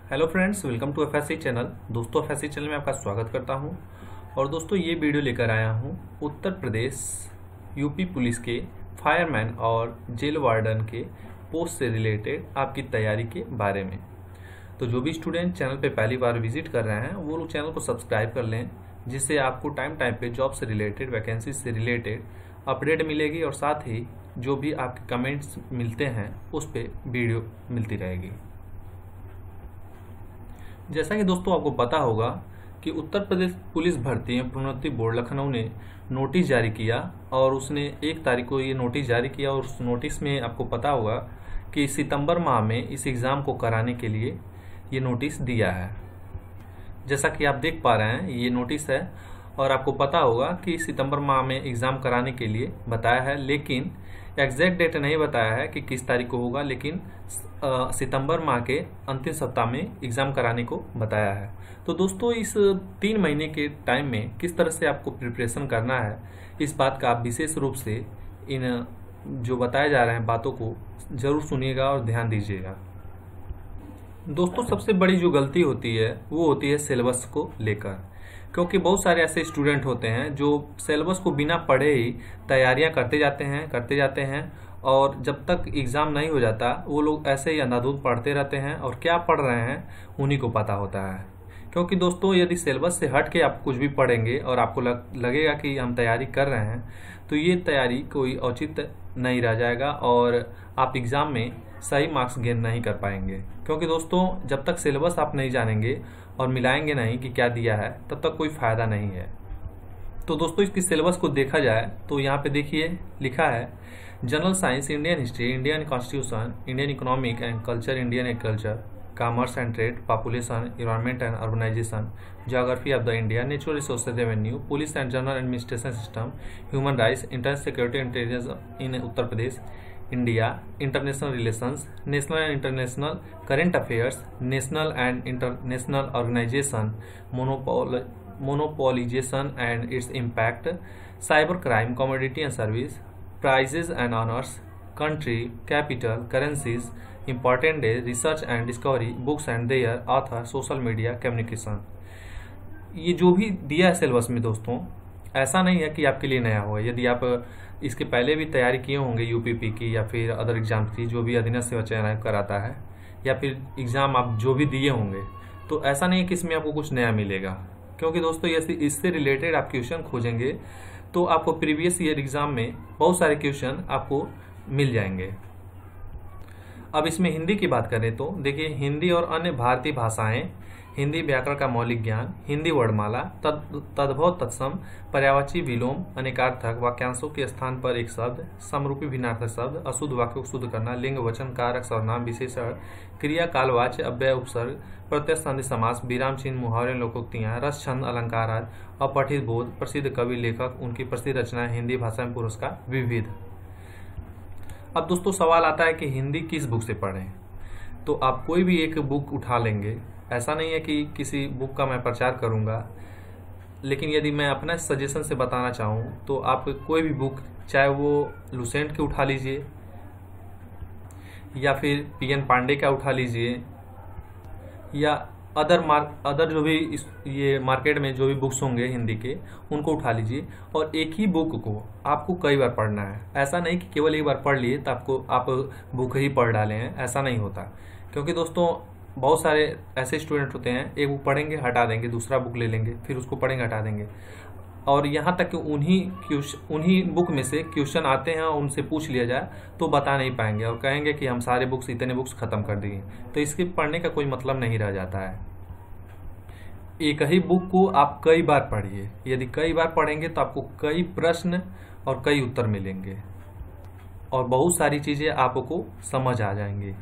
Hello friends, welcome to FSC channel. दोस्तों, FSC channel में आपका स्वागत करता हूं। और दोस्तों, ये वीडियो लेकर आया हूं उत्तर प्रदेश यूपी पुलिस के फायरमैन और जेल वार्डन के पोस्ट से रिलेटेड आपकी तैयारी के बारे में। तो जो भी स्टूडेंट चैनल पे पहली बार विजिट कर रहे हैं वो लोग चैनल को सब्सक्राइब कर लें, जिससे आपको टाइम टाइम पे जॉब से रिलेटेड, वैकेंसी से रिलेटेड अपडेट मिलेगी और साथ ही जो भी आपके कमेंट्स मिलते हैं उस पर वीडियो मिलती रहेगी। जैसा कि दोस्तों आपको पता होगा कि उत्तर प्रदेश पुलिस भर्ती एवं प्रोन्नति बोर्ड लखनऊ ने नोटिस जारी किया और उसने 1 तारीख को ये नोटिस जारी किया। और उस नोटिस में आपको पता होगा कि सितंबर माह में इस एग्ज़ाम को कराने के लिए ये नोटिस दिया है। जैसा कि आप देख पा रहे हैं ये नोटिस है और आपको पता होगा कि सितंबर माह में एग्ज़ाम कराने के लिए बताया है, लेकिन एग्जैक्ट डेट नहीं बताया है कि किस तारीख को होगा, लेकिन सितंबर माह के अंतिम सप्ताह में एग्ज़ाम कराने को बताया है। तो दोस्तों, इस 3 महीने के टाइम में किस तरह से आपको प्रिपरेशन करना है, इस बात का आप विशेष रूप से इन जो बताए जा रहे हैं बातों को ज़रूर सुनिएगा और ध्यान दीजिएगा। दोस्तों, सबसे बड़ी जो गलती होती है वो होती है सिलेबस को लेकर, क्योंकि बहुत सारे ऐसे स्टूडेंट होते हैं जो सिलेबस को बिना पढ़े ही तैयारियां करते जाते हैं और जब तक एग्ज़ाम नहीं हो जाता वो लोग ऐसे ही अंधाधुंध पढ़ते रहते हैं और क्या पढ़ रहे हैं उन्हीं को पता होता है। क्योंकि दोस्तों, यदि सिलेबस से हट के आप कुछ भी पढ़ेंगे और आपको लगेगा कि हम तैयारी कर रहे हैं, तो ये तैयारी कोई औचित्य नहीं रह जाएगा और आप एग्ज़ाम में सही मार्क्स गेन नहीं कर पाएंगे। क्योंकि दोस्तों, जब तक सिलेबस आप नहीं जानेंगे और मिलाएंगे नहीं कि क्या दिया है, तब तक कोई फ़ायदा नहीं है। तो दोस्तों, इसकी सिलेबस को देखा जाए तो यहाँ पे देखिए लिखा है general science, Indian history, Indian constitution, Indian economic and culture, Indian agriculture, commerce and trade, population, environment and urbanisation, geography of the India, natural resources revenue, police and general administration system, human rights, internal security intelligence in Uttar Pradesh, India, international relations, national and international current affairs, national and international organisation, monopolisation and its impact, cyber crime, commodity and service, prices and honours, country, capital, currencies, important days, research and discovery, books and their author, social media, communication. ये जो भी दिया है syllabus में दोस्तों, ऐसा नहीं है कि आपके लिए नया होगा। यदि आप इसके पहले भी तैयारी किए होंगे यूपीपी की या फिर अदर एग्जाम्स की, जो भी अधीनस्थ सेवा चयन आयोग कराता है, या फिर एग्ज़ाम आप जो भी दिए होंगे, तो ऐसा नहीं है कि इसमें आपको कुछ नया मिलेगा। क्योंकि दोस्तों, इससे रिलेटेड आप क्वेश्चन खोजेंगे तो आपको प्रीवियस ईयर एग्ज़ाम में बहुत सारे क्वेश्चन आपको मिल जाएंगे। अब इसमें हिंदी की बात करें तो देखिए, हिंदी और अन्य भारतीय भाषाएं, हिंदी व्याकरण का मौलिक ज्ञान, हिंदी वर्णमाला, तद्भव, तत्सम, पर्यायवाची, विलोम, अनेकार्थक, वाक्यांशों के स्थान पर एक शब्द, समरूपी भिन्नार्थक शब्द, अशुद्ध वाक्यों को शुद्ध करना, लिंग, वचन, कारक, सर्वनाम, विशेषण, क्रिया, कालवाच्य, अव्यय, उपसर्ग, प्रत्यय, संधि, समास, विराम चिन्ह, मुहावरे, लोकोक्तियां, रस, छंद, अलंकार आदि, अपठित बोध, प्रसिद्ध कवि, लेखक, उनकी प्रसिद्ध रचनाएं, हिंदी भाषा में पुरस्कार, विविध। अब दोस्तों, सवाल आता है कि हिंदी किस बुक से पढ़ें। तो आप कोई भी एक बुक उठा लेंगे, ऐसा नहीं है कि किसी बुक का मैं प्रचार करूंगा, लेकिन यदि मैं अपना सजेशन से बताना चाहूँ तो आप कोई भी बुक, चाहे वो लुसेंट की उठा लीजिए या फिर पीएन पांडे का उठा लीजिए या अदर जो भी ये मार्केट में जो भी बुक्स होंगे हिंदी के, उनको उठा लीजिए और एक ही बुक को आपको कई बार पढ़ना है। ऐसा नहीं कि केवल एक बार पढ़ लिए तो आप बुक ही पढ़ डाले हैं, ऐसा नहीं होता। क्योंकि दोस्तों, बहुत सारे ऐसे स्टूडेंट होते हैं, एक बुक पढ़ेंगे हटा देंगे, दूसरा बुक ले लेंगे, फिर उसको पढ़ेंगे हटा देंगे, और यहाँ तक कि उन्हीं बुक में से क्वेश्चन आते हैं और उनसे पूछ लिया जाए तो बता नहीं पाएंगे और कहेंगे कि हम सारे बुक्स, इतने बुक्स खत्म कर दिए। तो इसके पढ़ने का कोई मतलब नहीं रह जाता है। एक ही बुक को आप कई बार पढ़िए। यदि कई बार पढ़ेंगे तो आपको कई प्रश्न और कई उत्तर मिलेंगे और बहुत सारी चीज़ें आपको समझ आ जाएंगी।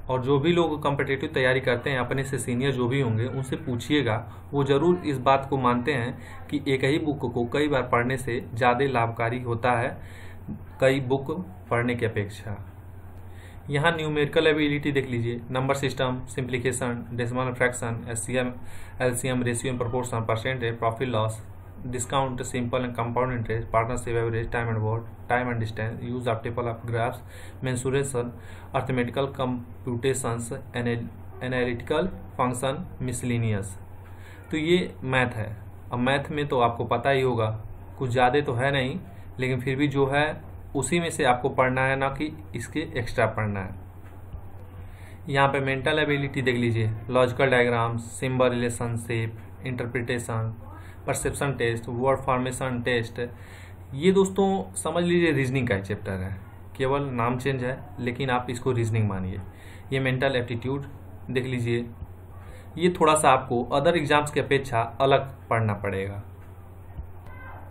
और जो भी लोग कॉम्पिटिटिव तैयारी करते हैं, अपने से सीनियर जो भी होंगे, उनसे पूछिएगा, वो ज़रूर इस बात को मानते हैं कि एक ही बुक को कई बार पढ़ने से ज़्यादा लाभकारी होता है कई बुक पढ़ने की अपेक्षा। यहाँ न्यूमेरिकल एबिलिटी देख लीजिए, number system, simplification, decimal fraction, HCM, LCM, ratio and proportion, percentage, profit loss, discount, simple and compound interest, partnership average, time and work, time and distance, use of table of graphs, mensuration, arithmetical computations, analytical function, miscellaneous. तो ये math है। अब math में तो आपको पता ही होगा, कुछ ज़्यादा तो है नहीं, लेकिन फिर भी जो है उसी में से आपको पढ़ना है, ना कि इसके एक्स्ट्रा पढ़ना है। यहाँ पे मेंटल एबिलिटी देख लीजिए, logical diagrams, symbol relationship, interpretation, perception test, word formation test. ये दोस्तों समझ लीजिए रीजनिंग का चैप्टर है, केवल नाम चेंज है, लेकिन आप इसको रीजनिंग मानिए। ये मेंटल एप्टीट्यूड देख लीजिए, ये थोड़ा सा आपको अदर एग्जाम्स की अपेक्षा अलग पढ़ना पड़ेगा।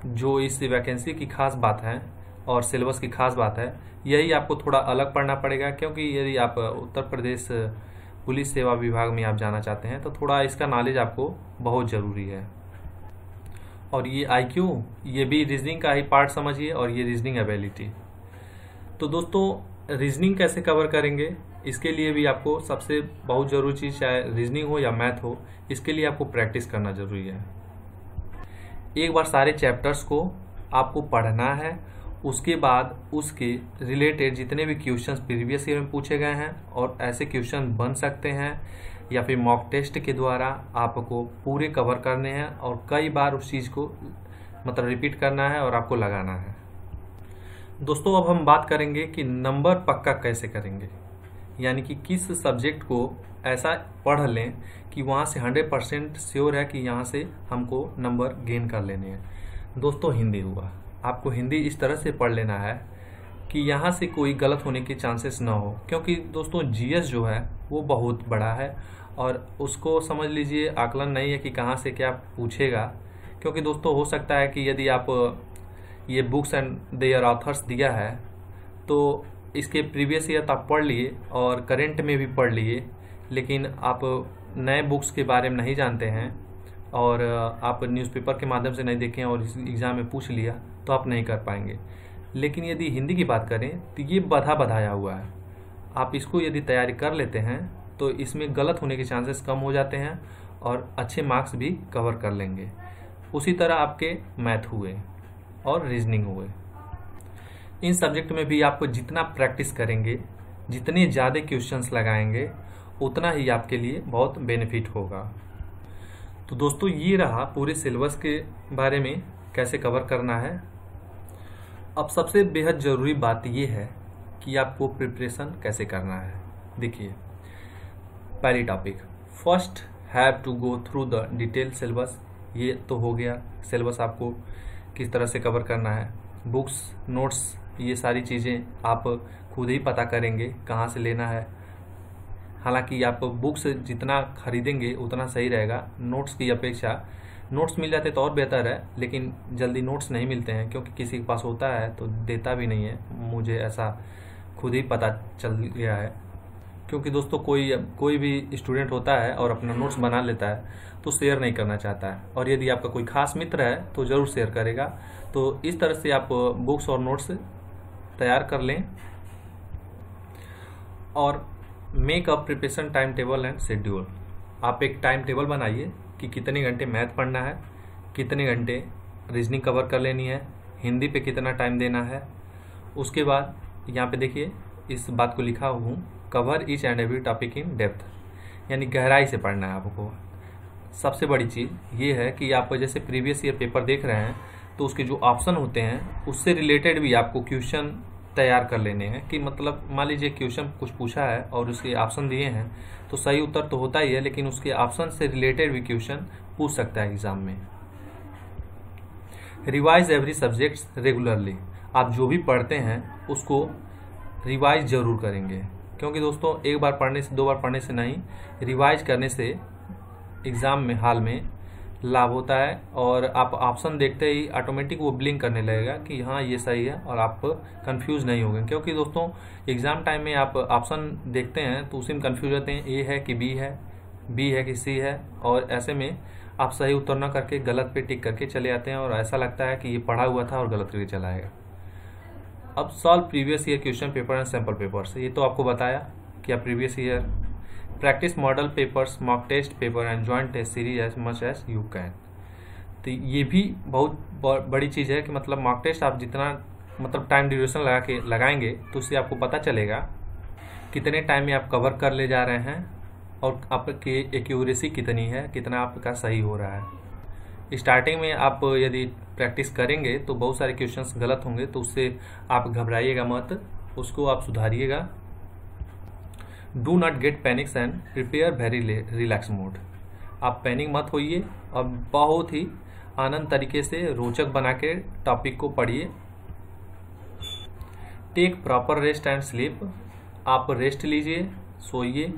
जो इस वैकेंसी की खास बात है और सिलेबस की खास बात है, यही आपको थोड़ा अलग पढ़ना पड़ेगा, क्योंकि यदि आप उत्तर प्रदेश पुलिस सेवा विभाग में आप जाना चाहते हैं तो थोड़ा इसका नॉलेज आपको बहुत ज़रूरी है। और ये IQ, ये भी रीजनिंग का ही पार्ट समझिए, और ये रीजनिंग एबिलिटी। तो दोस्तों रीजनिंग कैसे कवर करेंगे, इसके लिए भी आपको सबसे बहुत ज़रूरी चीज़, चाहे रीजनिंग हो या मैथ हो, इसके लिए आपको प्रैक्टिस करना ज़रूरी है। एक बार सारे चैप्टर्स को आपको पढ़ना है, उसके बाद उसके रिलेटेड जितने भी क्वेश्चंस प्रीवियस ईयर में पूछे गए हैं और ऐसे क्वेश्चन बन सकते हैं या फिर मॉक टेस्ट के द्वारा आपको पूरे कवर करने हैं, और कई बार उस चीज़ को मतलब रिपीट करना है और आपको लगाना है। दोस्तों अब हम बात करेंगे कि नंबर पक्का कैसे करेंगे, यानी कि किस सब्जेक्ट को ऐसा पढ़ लें कि वहाँ से 100% श्योर है कि यहाँ से हमको नंबर गेन कर लेने हैं। दोस्तों हिंदी हुआ, आपको हिंदी इस तरह से पढ़ लेना है कि यहाँ से कोई गलत होने के चांसेस ना हो, क्योंकि दोस्तों GS जो है वो बहुत बड़ा है और उसको समझ लीजिए आकलन नहीं है कि कहाँ से क्या पूछेगा। क्योंकि दोस्तों हो सकता है कि यदि आप ये बुक्स एंड देयर ऑथर्स दिया है तो इसके प्रीवियस ईयर आप पढ़ लिए और करेंट में भी पढ़ लिए, लेकिन आप नए बुक्स के बारे में नहीं जानते हैं और आप न्यूज़पेपर के माध्यम से नहीं देखें और इस एग्ज़ाम में पूछ लिया, तो आप नहीं कर पाएंगे। लेकिन यदि हिंदी की बात करें तो ये बधा बधाया हुआ है, आप इसको यदि तैयारी कर लेते हैं तो इसमें गलत होने के चांसेस कम हो जाते हैं और अच्छे मार्क्स भी कवर कर लेंगे। उसी तरह आपके मैथ हुए और रीजनिंग हुए, इन सब्जेक्ट में भी आपको जितना प्रैक्टिस करेंगे, जितने ज़्यादा क्वेश्चंस लगाएंगे, उतना ही आपके लिए बहुत बेनिफिट होगा। तो दोस्तों ये रहा पूरे सिलेबस के बारे में कैसे कवर करना है। अब सबसे बेहद ज़रूरी बात ये है कि आपको प्रिपरेशन कैसे करना है। देखिए पहली topic, first have to go through the detail syllabus. ये तो हो गया, सिलेबस आपको किस तरह से कवर करना है, बुक्स, नोट्स, ये सारी चीज़ें आप खुद ही पता करेंगे कहाँ से लेना है। हालांकि आप बुक्स जितना खरीदेंगे उतना सही रहेगा, नोट्स की अपेक्षा। नोट्स मिल जाते तो और बेहतर है, लेकिन जल्दी नोट्स नहीं मिलते हैं, क्योंकि किसी के पास होता है तो देता भी नहीं है। मुझे ऐसा खुद ही पता चल गया है, क्योंकि दोस्तों कोई भी स्टूडेंट होता है और अपना नोट्स बना लेता है तो शेयर नहीं करना चाहता है, और यदि आपका कोई खास मित्र है तो ज़रूर शेयर करेगा। तो इस तरह से आप बुक्स और नोट्स तैयार कर लें और make a preparation time table and schedule. आप एक टाइम टेबल बनाइए कि कितने घंटे मैथ पढ़ना है, कितने घंटे रीजनिंग कवर कर लेनी है, हिंदी पे कितना टाइम देना है। उसके बाद यहाँ पे देखिए इस बात को लिखा हूँ, cover each and every topic in depth, यानी गहराई से पढ़ना है आपको। सबसे बड़ी चीज़ ये है कि आप जैसे प्रीवियस ईयर पेपर देख रहे हैं तो उसके जो ऑप्शन होते हैं उससे रिलेटेड भी आपको क्वेश्चन तैयार कर लेने हैं। कि मतलब मान लीजिए क्वेश्चन कुछ पूछा है और उसके ऑप्शन दिए हैं तो सही उत्तर तो होता ही है, लेकिन उसके ऑप्शन से रिलेटेड भी क्वेश्चन पूछ सकता है एग्जाम में। रिवाइज एवरी सब्जेक्ट्स रेगुलरली, आप जो भी पढ़ते हैं उसको रिवाइज जरूर करेंगे, क्योंकि दोस्तों एक बार पढ़ने से, 2 बार पढ़ने से नहीं, रिवाइज करने से एग्ज़ाम में हाल में लाभ होता है और आप ऑप्शन देखते ही ऑटोमेटिक वो ब्लिंक करने लगेगा कि हाँ ये सही है, और आप कंफ्यूज नहीं होंगे। क्योंकि दोस्तों एग्ज़ाम टाइम में आप ऑप्शन देखते हैं तो उसी में कंफ्यूज रहते हैं, ए है कि बी है कि सी है, और ऐसे में आप सही उत्तर न करके गलत पे टिक करके चले आते हैं और ऐसा लगता है कि ये पढ़ा हुआ था और गलत करके चला आएगा। अब solve previous year question paper and sample papers, ये तो आपको बताया कि आप previous year practice model papers, mock test paper and joint test series as much as you can. तो ये भी बहुत बड़ी चीज़ है कि मतलब मॉक टेस्ट आप जितना मतलब टाइम ड्यूरेशन लगाएंगे तो उससे आपको पता चलेगा कितने टाइम में आप कवर कर ले जा रहे हैं और आपकी एक्यूरेसी कितनी है, कितना आपका सही हो रहा है। स्टार्टिंग में आप यदि प्रैक्टिस करेंगे तो बहुत सारे क्वेश्चंस गलत होंगे, तो उससे आप घबराइएगा मत, उसको आप सुधारिएगा। Do not get panics and prepare very relax mode. आप पैनिक मत होइए और बहुत ही आनंद तरीके से रोचक बना के टॉपिक को पढ़िए। Take proper rest and sleep. आप रेस्ट लीजिए, सोइए।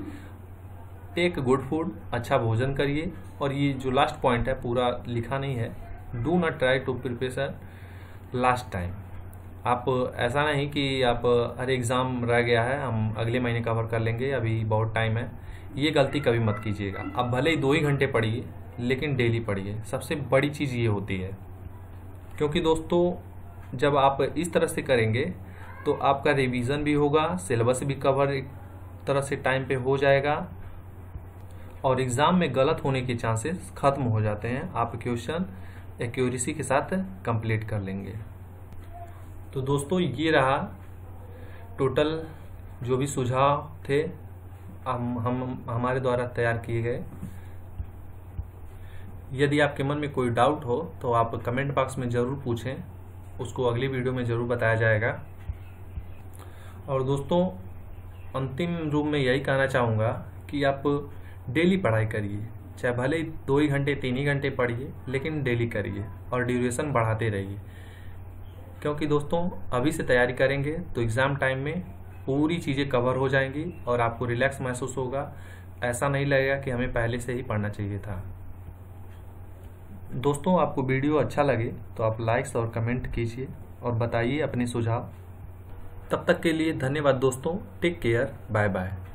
टेक गुड फूड, अच्छा भोजन करिए। और ये जो लास्ट पॉइंट है पूरा लिखा नहीं है, do not try to prepare last time. आप ऐसा नहीं कि आप अरे एग्ज़ाम रह गया है, हम अगले महीने कवर कर लेंगे, अभी बहुत टाइम है, ये गलती कभी मत कीजिएगा। आप भले ही 2 ही घंटे पढ़िए, लेकिन डेली पढ़िए। सबसे बड़ी चीज़ ये होती है, क्योंकि दोस्तों जब आप इस तरह से करेंगे तो आपका रिवीजन भी होगा, सिलेबस भी कवर एक तरह से टाइम पे हो जाएगा और एग्ज़ाम में गलत होने के चांसेस ख़त्म हो जाते हैं। आप क्वेश्चन एक्यूरेसी के साथ कंप्लीट कर लेंगे। तो दोस्तों ये रहा टोटल जो भी सुझाव थे हम हमारे द्वारा तैयार किए गए। यदि आपके मन में कोई डाउट हो तो आप कमेंट बॉक्स में ज़रूर पूछें, उसको अगली वीडियो में ज़रूर बताया जाएगा। और दोस्तों अंतिम रूप में यही कहना चाहूँगा कि आप डेली पढ़ाई करिए, चाहे भले ही 2 ही घंटे 3 ही घंटे पढ़िए, लेकिन डेली करिए और ड्यूरेशन बढ़ाते रहिए। क्योंकि दोस्तों अभी से तैयारी करेंगे तो एग्ज़ाम टाइम में पूरी चीज़ें कवर हो जाएंगी और आपको रिलैक्स महसूस होगा। ऐसा नहीं लगेगा कि हमें पहले से ही पढ़ना चाहिए था। दोस्तों आपको वीडियो अच्छा लगे तो आप लाइक्स और कमेंट कीजिए और बताइए अपने सुझाव। तब तक के लिए धन्यवाद दोस्तों। Take care, bye bye.